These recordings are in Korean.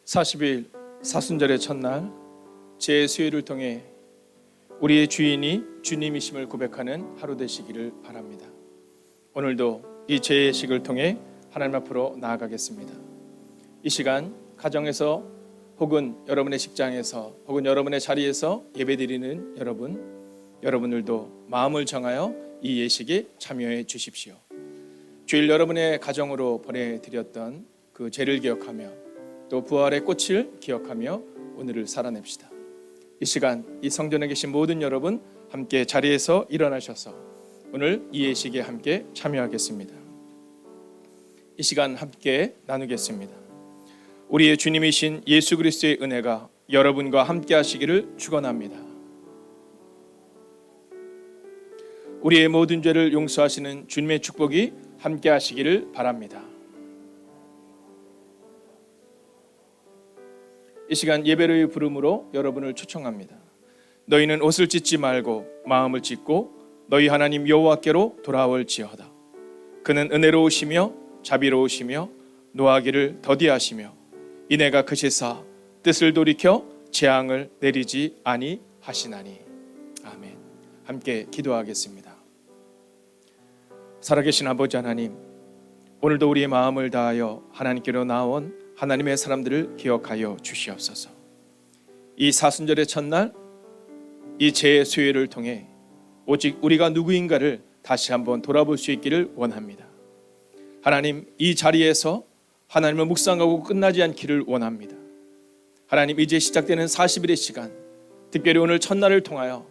40일 사순절의 첫날 제 수요일을 통해 우리의 주인이 주님이심을 고백하는 하루 되시기를 바랍니다. 오늘도 이 제의식을 통해 하나님 앞으로 나아가겠습니다. 이 시간 가정에서 혹은 여러분의 직장에서 혹은 여러분의 자리에서 예배드리는 여러분들도 마음을 정하여 이 예식에 참여해 주십시오. 주일 여러분의 가정으로 보내드렸던 그 죄를 기억하며 또 부활의 꽃을 기억하며 오늘을 살아냅시다. 이 시간 이 성전에 계신 모든 여러분 함께 자리에서 일어나셔서 오늘 이 예식에 함께 참여하겠습니다. 이 시간 함께 나누겠습니다. 우리의 주님이신 예수 그리스도의 은혜가 여러분과 함께 하시기를 축원합니다. 우리의 모든 죄를 용서하시는 주님의 축복이 함께 하시기를 바랍니다. 이 시간 예배의 부름으로 여러분을 초청합니다. 너희는 옷을 찢지 말고 마음을 찢고 너희 하나님 여호와께로 돌아올지어다. 그는 은혜로우시며 자비로우시며 노하기를 더디하시며 이내가 크시사 뜻을 돌이켜 재앙을 내리지 아니하시나니. 아멘. 함께 기도하겠습니다. 살아계신 아버지 하나님, 오늘도 우리의 마음을 다하여 하나님께로 나온 하나님의 사람들을 기억하여 주시옵소서. 이 사순절의 첫날 이 제수요일을 통해 오직 우리가 누구인가를 다시 한번 돌아볼 수 있기를 원합니다. 하나님, 이 자리에서 하나님을 묵상하고 끝나지 않기를 원합니다. 하나님, 이제 시작되는 40일의 시간, 특별히 오늘 첫날을 통하여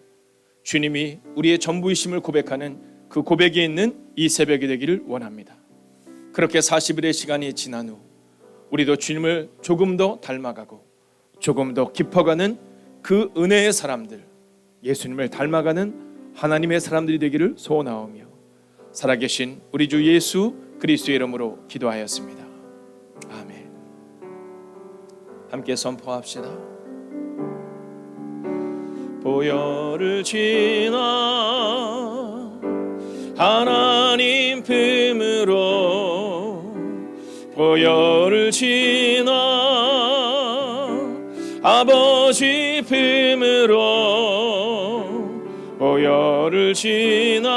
주님이 우리의 전부이심을 고백하는 그 고백이 있는 이 새벽이 되기를 원합니다. 그렇게 40일의 시간이 지난 후 우리도 주님을 조금 더 닮아가고 조금 더 깊어가는 그 은혜의 사람들, 예수님을 닮아가는 하나님의 사람들이 되기를 소원하오며 살아계신 우리 주 예수 그리스도의 이름으로 기도하였습니다. 아멘. 함께 선포합시다. 보혈을 지나 하나님 품으로 보혈을 지나 아버지 품으로 보혈을 지나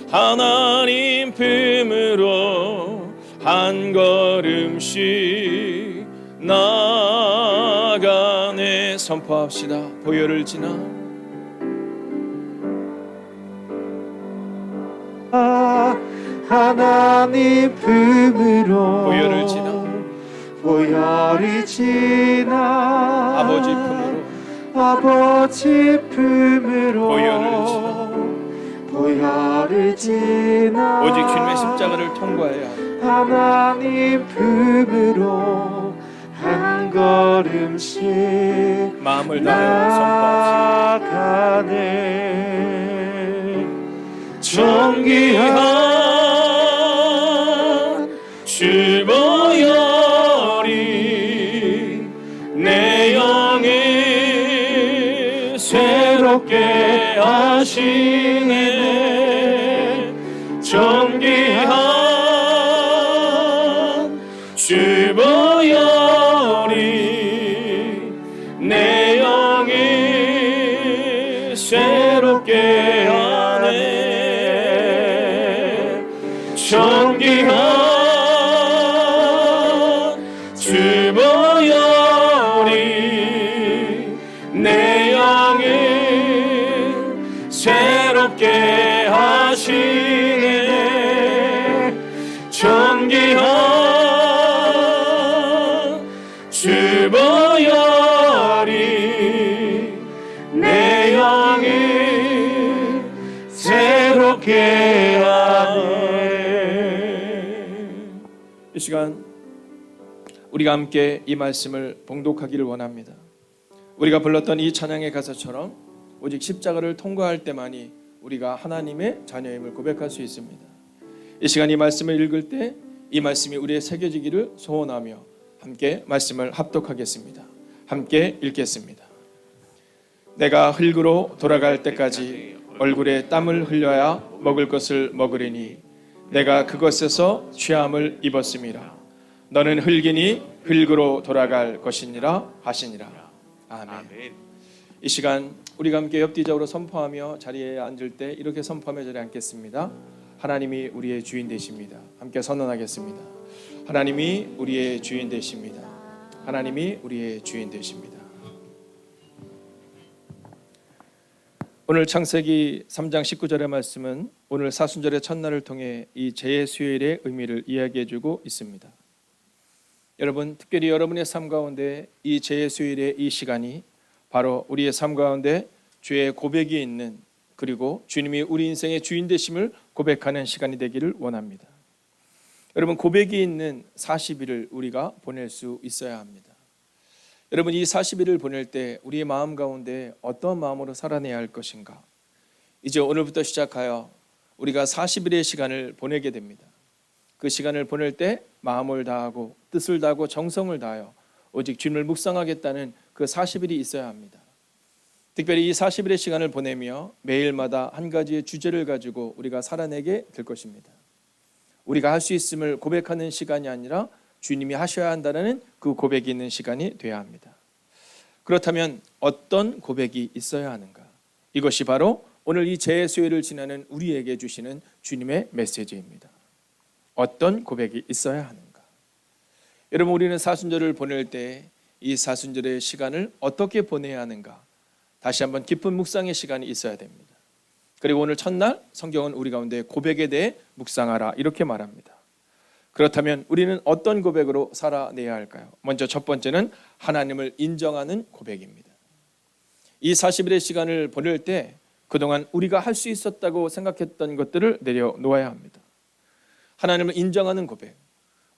하나님 품으로 한 걸음씩 나아가네. 선포합시다. 보혈을 지나 하나님 품으로 보혈을 지나 보혈을 지나 아버지 품으로 보혈을 지나 오직 주님의 십자가를 통과해야 하나님 품으로 한 걸음씩 마음을 다하여 나아가네. 존귀한 주 보혈이 내 영을 새롭게 하시네. 존귀한 주 보혈이 내 영을 새롭게 하네. 존귀한 주 보혈이 내 영을 새롭게 하시네. 존귀한 주 보혈이 내 영을 새롭게 하네. 이 시간 우리가 함께 이 말씀을 봉독하기를 원합니다. 우리가 불렀던 이 찬양의 가사처럼 오직 십자가를 통과할 때만이 우리가 하나님의 자녀임을 고백할 수 있습니다. 이 시간 이 말씀을 읽을 때 이 말씀이 우리의 새겨지기를 소원하며 함께 말씀을 합독하겠습니다. 함께 읽겠습니다. 내가 흙으로 돌아갈 때까지 얼굴에 땀을 흘려야 먹을 것을 먹으리니 내가 그것에서 취함을 입었음이라. 너는 흙이니 흙으로 돌아갈 것이니라 하시니라. 아멘. 이 시간 우리가 함께 엽기적으로 선포하며 자리에 앉을 때 이렇게 선포하며 자리에 앉겠습니다. 하나님이 우리의 주인 되십니다. 함께 선언하겠습니다. 하나님이 우리의 주인 되십니다. 하나님이 우리의 주인 되십니다. 오늘 창세기 3장 19절의 말씀은 오늘 사순절의 첫날을 통해 이 재수요일의 의미를 이야기해주고 있습니다. 여러분, 특별히 여러분의 삶 가운데 이 재수요일의 이 시간이 바로 우리의 삶 가운데 주의 고백이 있는, 그리고 주님이 우리 인생의 주인 되심을 고백하는 시간이 되기를 원합니다. 여러분, 고백이 있는 40일을 우리가 보낼 수 있어야 합니다. 여러분, 이 40일을 보낼 때 우리의 마음 가운데 어떤 마음으로 살아내야 할 것인가? 이제 오늘부터 시작하여 우리가 40일의 시간을 보내게 됩니다. 그 시간을 보낼 때 마음을 다하고 뜻을 다하고 정성을 다하여 오직 주님을 묵상하겠다는 그 40일이 있어야 합니다. 특별히 이 40일의 시간을 보내며 매일마다 한 가지의 주제를 가지고 우리가 살아내게 될 것입니다. 우리가 할 수 있음을 고백하는 시간이 아니라 주님이 하셔야 한다는 그 고백이 있는 시간이 되어야 합니다. 그렇다면 어떤 고백이 있어야 하는가? 이것이 바로 오늘 이 재수요일을 지나는 우리에게 주시는 주님의 메시지입니다. 어떤 고백이 있어야 하는가? 여러분, 우리는 사순절을 보낼 때 이 사순절의 시간을 어떻게 보내야 하는가? 다시 한번 깊은 묵상의 시간이 있어야 됩니다. 그리고 오늘 첫날 성경은 우리 가운데 고백에 대해 묵상하라 이렇게 말합니다. 그렇다면 우리는 어떤 고백으로 살아내야 할까요? 먼저 첫 번째는 하나님을 인정하는 고백입니다. 이 40일의 시간을 보낼 때 그동안 우리가 할 수 있었다고 생각했던 것들을 내려놓아야 합니다. 하나님을 인정하는 고백.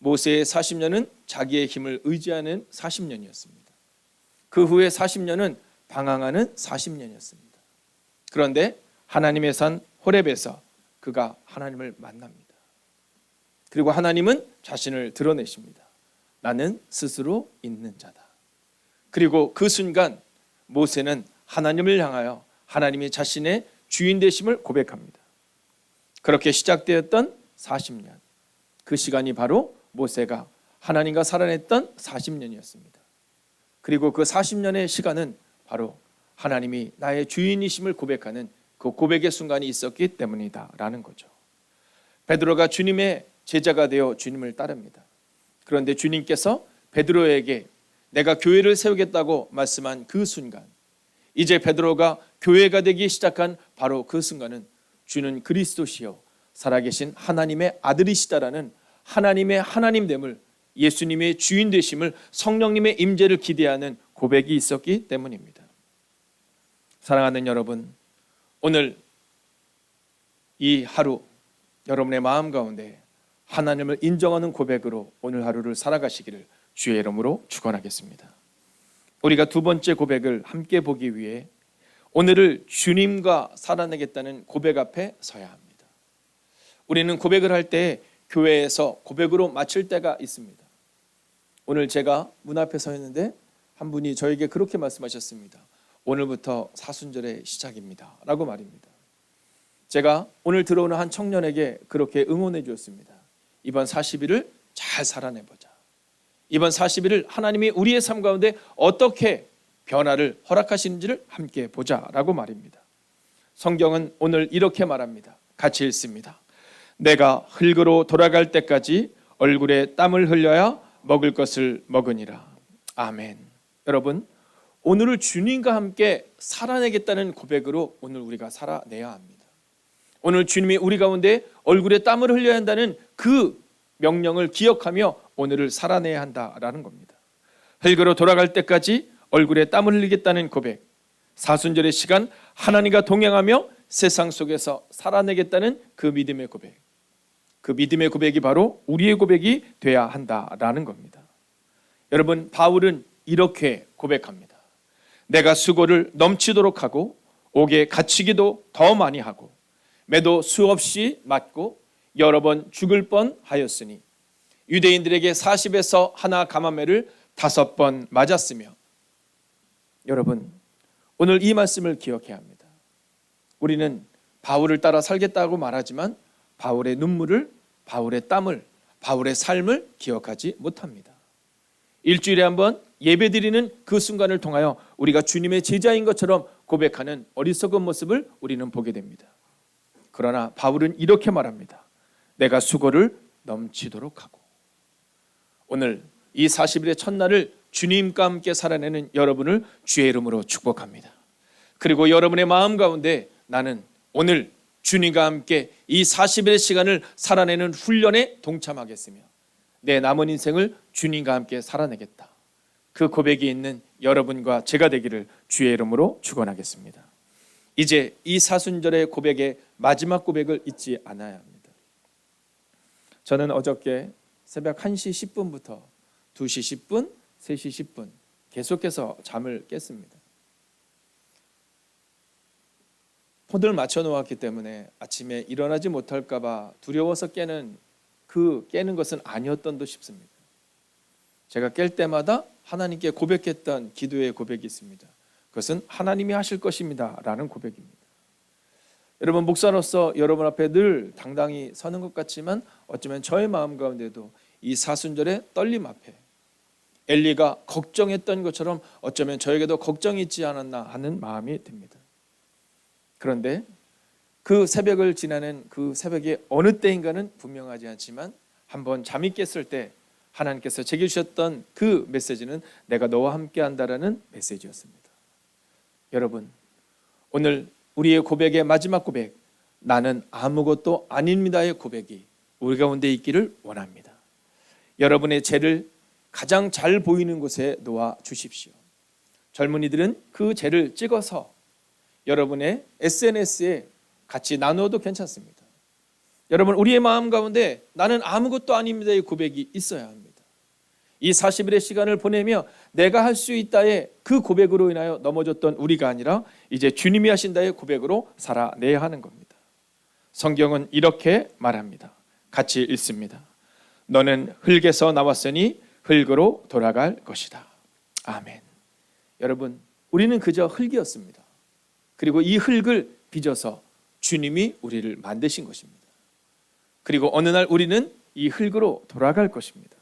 모세의 40년은 자기의 힘을 의지하는 40년이었습니다. 그 후에 40년은 방황하는 40년이었습니다. 그런데 하나님의 산 호렙에서 그가 하나님을 만납니다. 그리고 하나님은 자신을 드러내십니다. 나는 스스로 있는 자다. 그리고 그 순간 모세는 하나님을 향하여 하나님이 자신의 주인 되심을 고백합니다. 그렇게 시작되었던 40년, 그 시간이 바로 모세가 하나님과 살아냈던 40년이었습니다. 그리고 그 40년의 시간은 바로 하나님이 나의 주인이심을 고백하는 그 고백의 순간이 있었기 때문이다라는 거죠. 베드로가 주님의 제자가 되어 주님을 따릅니다. 그런데 주님께서 베드로에게 내가 교회를 세우겠다고 말씀한 그 순간, 이제 베드로가 교회가 되기 시작한 바로 그 순간은 주는 그리스도시요 살아계신 하나님의 아들이시다라는 하나님의 하나님됨을, 예수님의 주인 되심을, 성령님의 임재를 기대하는 고백이 있었기 때문입니다. 사랑하는 여러분, 오늘 이 하루 여러분의 마음 가운데 하나님을 인정하는 고백으로 오늘 하루를 살아가시기를 주의 이름으로 축원하겠습니다. 우리가 두 번째 고백을 함께 보기 위해 오늘을 주님과 살아내겠다는 고백 앞에 서야 합니다. 우리는 고백을 할 때 교회에서 고백으로 마칠 때가 있습니다. 오늘 제가 문 앞에 서 있는데 한 분이 저에게 그렇게 말씀하셨습니다. 오늘부터 사순절의 시작입니다 라고 말입니다. 제가 오늘 들어오는 한 청년에게 그렇게 응원해 주었습니다. 이번 40일을 잘 살아내보자. 이번 40일을 하나님이 우리의 삶 가운데 어떻게 변화를 허락하시는지를 함께 보자라고 말입니다. 성경은 오늘 이렇게 말합니다. 같이 읽습니다. 내가 흙으로 돌아갈 때까지 얼굴에 땀을 흘려야 먹을 것을 먹으니라. 아멘. 여러분, 오늘을 주님과 함께 살아내겠다는 고백으로 오늘 우리가 살아내야 합니다. 오늘 주님이 우리 가운데 얼굴에 땀을 흘려야 한다는 그 명령을 기억하며 오늘을 살아내야 한다라는 겁니다. 흙으로 돌아갈 때까지 얼굴에 땀을 흘리겠다는 고백, 사순절의 시간 하나님과 동행하며 세상 속에서 살아내겠다는 그 믿음의 고백, 그 믿음의 고백이 바로 우리의 고백이 돼야 한다라는 겁니다. 여러분, 바울은 이렇게 고백합니다. 내가 수고를 넘치도록 하고 옥에 갇히기도 더 많이 하고 매도 수없이 맞고 여러 번 죽을 뻔하였으니 유대인들에게 40에서 하나 가마매를 5번 맞았으며. 여러분, 오늘 이 말씀을 기억해야 합니다. 우리는 바울을 따라 살겠다고 말하지만 바울의 눈물을, 바울의 땀을, 바울의 삶을 기억하지 못합니다. 일주일에 한번 예배드리는 그 순간을 통하여 우리가 주님의 제자인 것처럼 고백하는 어리석은 모습을 우리는 보게 됩니다. 그러나 바울은 이렇게 말합니다. 내가 수고를 넘치도록 하고. 오늘 이 40일의 첫날을 주님과 함께 살아내는 여러분을 주의 이름으로 축복합니다. 그리고 여러분의 마음 가운데 나는 오늘 주님과 함께 이 40일의 시간을 살아내는 훈련에 동참하겠으며 내 남은 인생을 주님과 함께 살아내겠다. 그 고백이 있는 여러분과 제가 되기를 주의 이름으로 축원하겠습니다. 이제 이 사순절의 고백의 마지막 고백을 잊지 않아야 합니다. 저는 어저께 새벽 1시 10분부터 2시 10분, 3시 10분 계속해서 잠을 깼습니다. 폰을 맞춰 놓았기 때문에 아침에 일어나지 못할까 봐 두려워서 깨는 것은 아니었던 듯 싶습니다. 제가 깰 때마다 하나님께 고백했던 기도의 고백이 있습니다. 그것은 하나님이 하실 것입니다 라는 고백입니다. 여러분, 목사로서 여러분 앞에 늘 당당히 서는 것 같지만 어쩌면 저의 마음 가운데도 이 사순절의 떨림 앞에 엘리가 걱정했던 것처럼 어쩌면 저에게도 걱정이 있지 않았나 하는 마음이 듭니다. 그런데 그 새벽을 지나는 그 새벽이 어느 때인가는 분명하지 않지만 한번 잠이 깼을 때 하나님께서 제게 주셨던 그 메시지는 내가 너와 함께 한다라는 메시지였습니다. 여러분, 오늘 우리의 고백의 마지막 고백, 나는 아무것도 아닙니다의 고백이 우리 가운데 있기를 원합니다. 여러분의 죄를 가장 잘 보이는 곳에 놓아 주십시오. 젊은이들은 그 죄를 찍어서 여러분의 SNS에 같이 나누어도 괜찮습니다. 여러분, 우리의 마음 가운데 나는 아무것도 아닙니다의 고백이 있어야 합니다. 이 40일의 시간을 보내며 내가 할 수 있다의 그 고백으로 인하여 넘어졌던 우리가 아니라 이제 주님이 하신다의 고백으로 살아내야 하는 겁니다. 성경은 이렇게 말합니다. 같이 읽습니다. 너는 흙에서 나왔으니 흙으로 돌아갈 것이다. 아멘. 여러분, 우리는 그저 흙이었습니다. 그리고 이 흙을 빚어서 주님이 우리를 만드신 것입니다. 그리고 어느 날 우리는 이 흙으로 돌아갈 것입니다.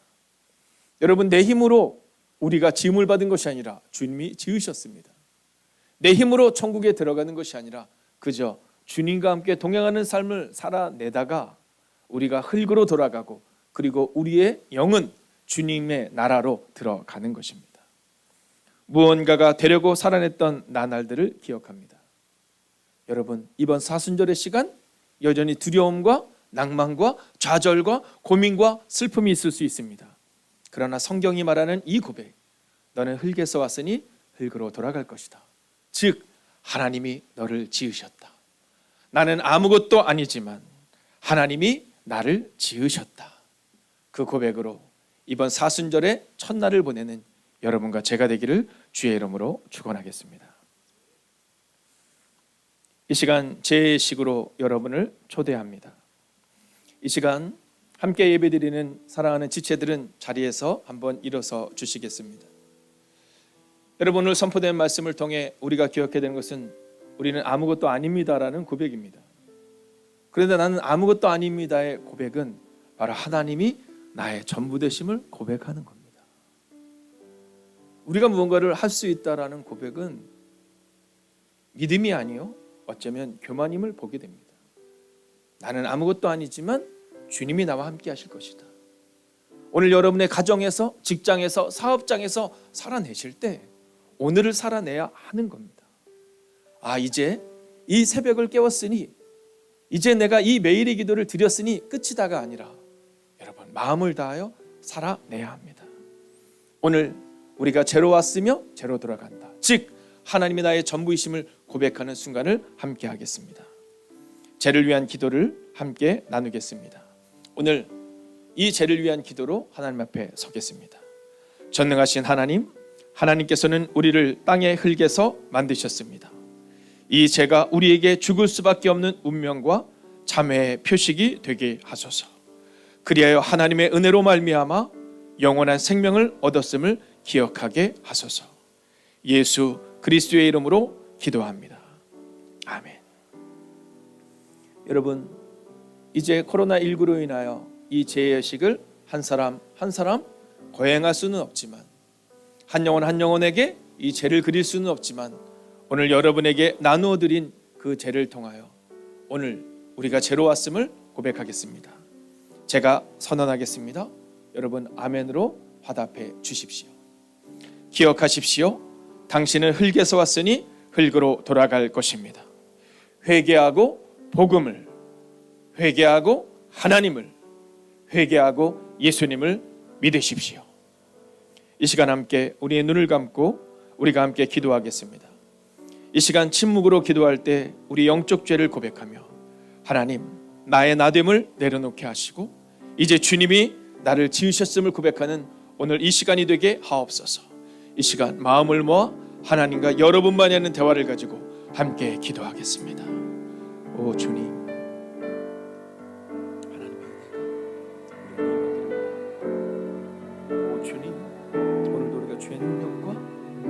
여러분, 내 힘으로 우리가 지음을 받은 것이 아니라 주님이 지으셨습니다. 내 힘으로 천국에 들어가는 것이 아니라 그저 주님과 함께 동행하는 삶을 살아내다가 우리가 흙으로 돌아가고 그리고 우리의 영은 주님의 나라로 들어가는 것입니다. 무언가가 되려고 살아냈던 나날들을 기억합니다. 여러분, 이번 사순절의 시간 여전히 두려움과 낭만과 좌절과 고민과 슬픔이 있을 수 있습니다. 그러나 성경이 말하는 이 고백, 너는 흙에서 왔으니 흙으로 돌아갈 것이다. 즉 하나님이 너를 지으셨다. 나는 아무것도 아니지만 하나님이 나를 지으셨다. 그 고백으로 이번 사순절의 첫날을 보내는 여러분과 제가 되기를 주의 이름으로 축원하겠습니다. 이 시간 제식으로 여러분을 초대합니다. 이 시간 함께 예배드리는 사랑하는 지체들은 자리에서 한번 일어서 주시겠습니다. 여러분, 오늘 선포된 말씀을 통해 우리가 기억해야 되는 것은 우리는 아무것도 아닙니다라는 고백입니다. 그런데 나는 아무것도 아닙니다의 고백은 바로 하나님이 나의 전부 되심을 고백하는 겁니다. 우리가 무언가를 할 수 있다라는 고백은 믿음이 아니요 어쩌면 교만임을 보게 됩니다. 나는 아무것도 아니지만 주님이 나와 함께 하실 것이다. 오늘 여러분의 가정에서, 직장에서, 사업장에서 살아내실 때 오늘을 살아내야 하는 겁니다. 이제 이 새벽을 깨웠으니, 이제 내가 이 매일의 기도를 드렸으니 끝이다가 아니라 여러분, 마음을 다하여 살아내야 합니다. 오늘 우리가 죄로 왔으며 죄로 돌아간다. 즉 하나님이 나의 전부이심을 고백하는 순간을 함께 하겠습니다. 죄를 위한 기도를 함께 나누겠습니다. 오늘 이 죄를 위한 기도로 하나님 앞에 서겠습니다. 전능하신 하나님, 하나님께서는 우리를 땅의 흙에서 만드셨습니다. 이 죄가 우리에게 죽을 수밖에 없는 운명과 자매의 표식이 되게 하소서. 그리하여 하나님의 은혜로 말미암아 영원한 생명을 얻었음을 기억하게 하소서. 예수 그리스도의 이름으로 기도합니다. 아멘. 여러분, 이제 코로나19로 인하여 이 재해식을 한 사람 한 사람 거행할 수는 없지만, 한 영혼 한 영혼에게 이 죄를 그릴 수는 없지만, 오늘 여러분에게 나누어 드린 그 죄를 통하여 오늘 우리가 죄로 왔음을 고백하겠습니다. 제가 선언하겠습니다. 여러분 아멘으로 화답해 주십시오. 기억하십시오. 당신은 흙에서 왔으니 흙으로 돌아갈 것입니다. 회개하고 복음을, 회개하고 하나님을, 회개하고 예수님을 믿으십시오. 이 시간 함께 우리의 눈을 감고 우리가 함께 기도하겠습니다. 이 시간 침묵으로 기도할 때 우리 영적 죄를 고백하며, 하나님 나의 나됨을 내려놓게 하시고 이제 주님이 나를 지으셨음을 고백하는 오늘 이 시간이 되게 하옵소서. 이 시간 마음을 모아 하나님과 여러분만이 하는 대화를 가지고 함께 기도하겠습니다. 오 주님, 하나님의 은혜가 오 주님, 오늘도 우리가 주의 능력과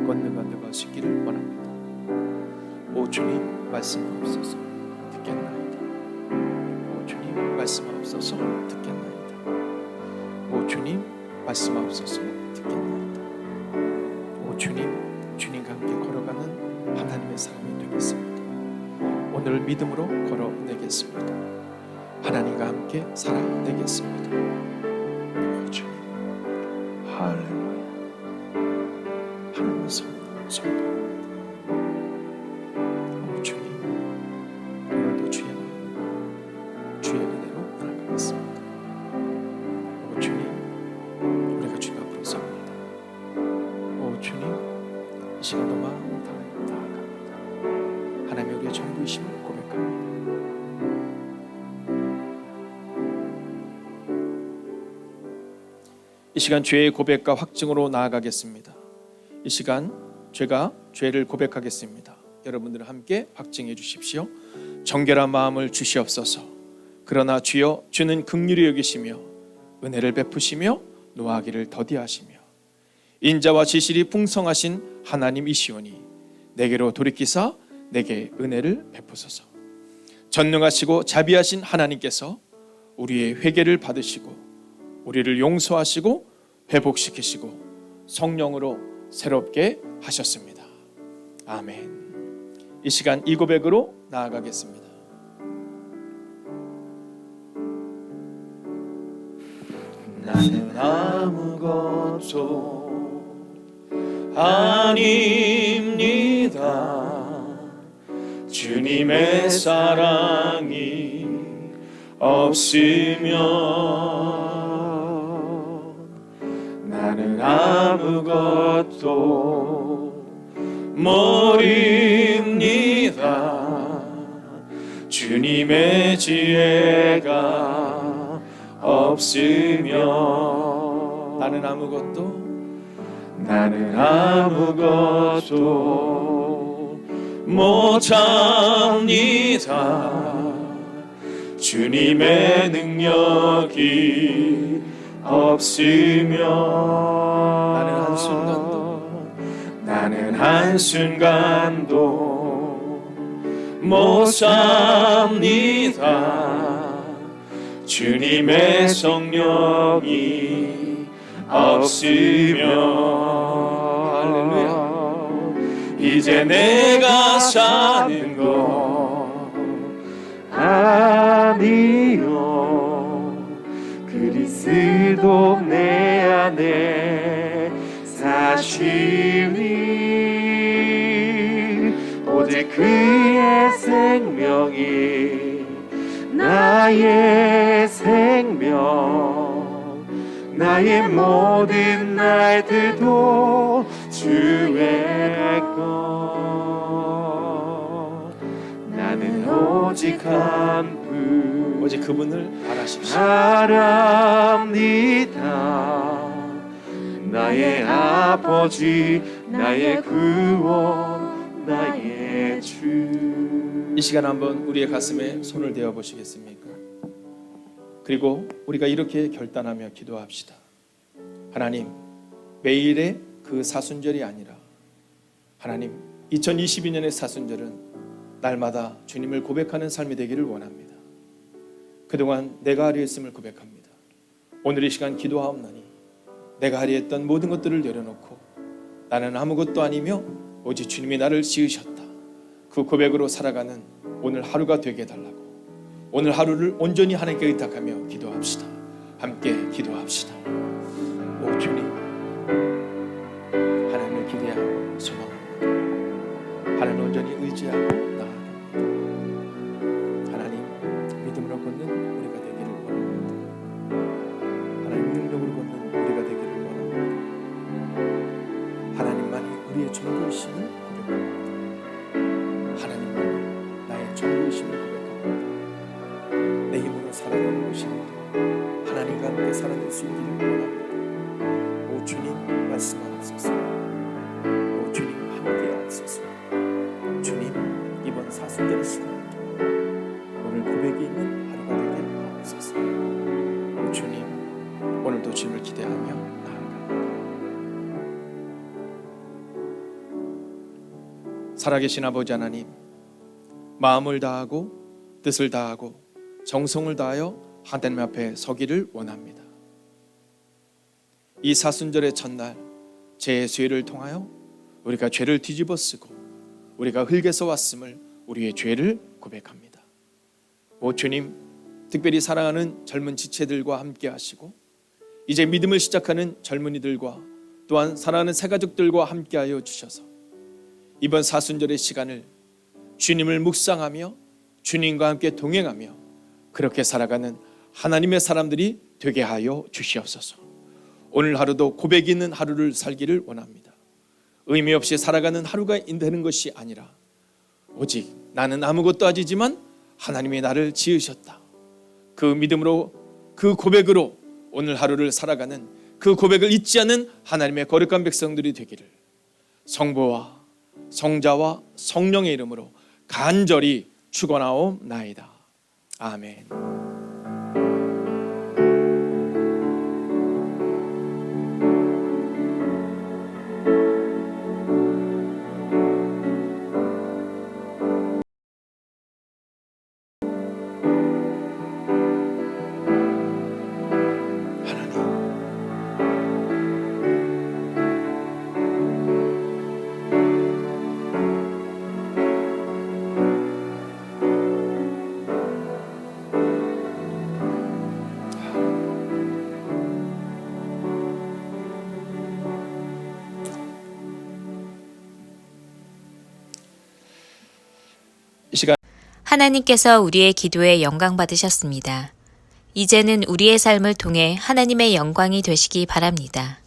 권능과 되가 수 있기를 원합니다. 오 주님, 말씀하옵소서. 듣겠나이다. 오 주님, 말씀하옵소서. 듣겠나이다. 오 주님, 말씀하옵소서. 듣겠나이다. 오 주님, 주님과 함께 걸어가는 하나님의 사람이 되겠습니다. 오늘 믿음으로 걸어내겠습니다. 하나님과 함께 살아내겠습니다. 오 주님, 할렐루야. 하나님의 성도 오 주님, 오늘도 주의 마음, 주의 은혜로 나아가겠습니다. 오 주님, 우리가 주님 앞으로 섭니다. 오 주님, 이 시간도 마음 다하여 나아갑니다. 하나님의 우리의 전부이심을 고백합니다. 이 시간 죄의 고백과 확증으로 나아가겠습니다. 이 시간 제가 죄를 고백하겠습니다. 여러분들 함께 확증해 주십시오. 정결한 마음을 주시옵소서. 그러나 주여, 주는 긍휼히 여기시며 은혜를 베푸시며 노하기를 더디하시며 인자와 지실이 풍성하신 하나님이시오니 내게로 돌이키사 내게 은혜를 베푸소서. 전능하시고 자비하신 하나님께서 우리의 회개를 받으시고 우리를 용서하시고 회복시키시고 성령으로 새롭게 하셨습니다. 아멘. 이 시간 이 고백으로 나아가겠습니다. 나는 아무것도 아닙니다. 주님의 사랑이 없으면 나는 아무것도 모릅니다. 주님의 지혜가 없으면 나는 아무것도 못합니다. 주님의 능력이 없으면 나는 한순간도 못 삽니다. 주님의 성령이 없으면 할렐루야. 이제 내가 사는 것 아니요, 그리스도 내 안에 사시니 오직 그의 생명이 나의 생명, 나의 모든 날들도 주의 것. 나는 오직 한 분, 오직 그분을 바라십시오. 바랍니다. 나의 아버지, 나의 구원, 나의 주. 이 시간 한번 우리의 가슴에 손을 대어 보시겠습니까? 그리고 우리가 이렇게 결단하며 기도합시다. 하나님, 매일의 그 사순절이 아니라 하나님, 2022년의 사순절은 날마다 주님을 고백하는 삶이 되기를 원합니다. 그동안 내가 하려 했음을 고백합니다. 오늘 이 시간 기도하옵나니 내가 하려 했던 모든 것들을 내려놓고 나는 아무것도 아니며 오직 주님이 나를 지으셨다. 그 고백으로 살아가는 오늘 하루가 되게 해달라고, 오늘 하루를 온전히 하나님께 의탁하며 기도합시다. 함께 기도합시다. 오 주님, 하나님을 기대하고 소망합니다. 하나님을 온전히 의지하고 나아갑니다. 하나님, 믿음으로 걷는 우리가 되기를 원합니다. 하나님, 능력으로 걷는 우리가 되기를 원합니다. 하나님만이 우리의 전부이심을 고백합니다. 하나님만이 나의 전부이심을 고백합니다. 내 힘으로 살아가는 것이 아니라 하나님과 함께 살아낼 수 있기를 원합니다. 오 주님, 말씀하옵소서. 오 주님, 함께하옵소서. 주님, 이번 사순절의 시간을 통해 오늘 고백이 있는 하루가 되게 하옵소서. 오 주님, 오늘도 주님을 기대하며 나아갑니다. 살아계신 아버지 하나님, 마음을 다하고 뜻을 다하고 정성을 다하여 하나님 앞에 서기를 원합니다. 이 사순절의 첫날 제 수혜를 통하여 우리가 죄를 뒤집어 쓰고 우리가 흙에서 왔음을, 우리의 죄를 고백합니다. 오 주님, 특별히 사랑하는 젊은 지체들과 함께 하시고 이제 믿음을 시작하는 젊은이들과 또한 사랑하는 새가족들과 함께하여 주셔서 이번 사순절의 시간을 주님을 묵상하며 주님과 함께 동행하며 그렇게 살아가는 하나님의 사람들이 되게 하여 주시옵소서. 오늘 하루도 고백이 있는 하루를 살기를 원합니다. 의미 없이 살아가는 하루가 되는 것이 아니라 오직 나는 아무것도 아니지만 하나님이 나를 지으셨다. 그 믿음으로, 그 고백으로 오늘 하루를 살아가는, 그 고백을 잊지 않는 하나님의 거룩한 백성들이 되기를 성부와 성자와 성령의 이름으로 간절히 축원하옵나이다. 아멘. 이 시간 하나님께서 우리의 기도에 영광 받으셨습니다. 이제는 우리의 삶을 통해 하나님의 영광이 되시기 바랍니다.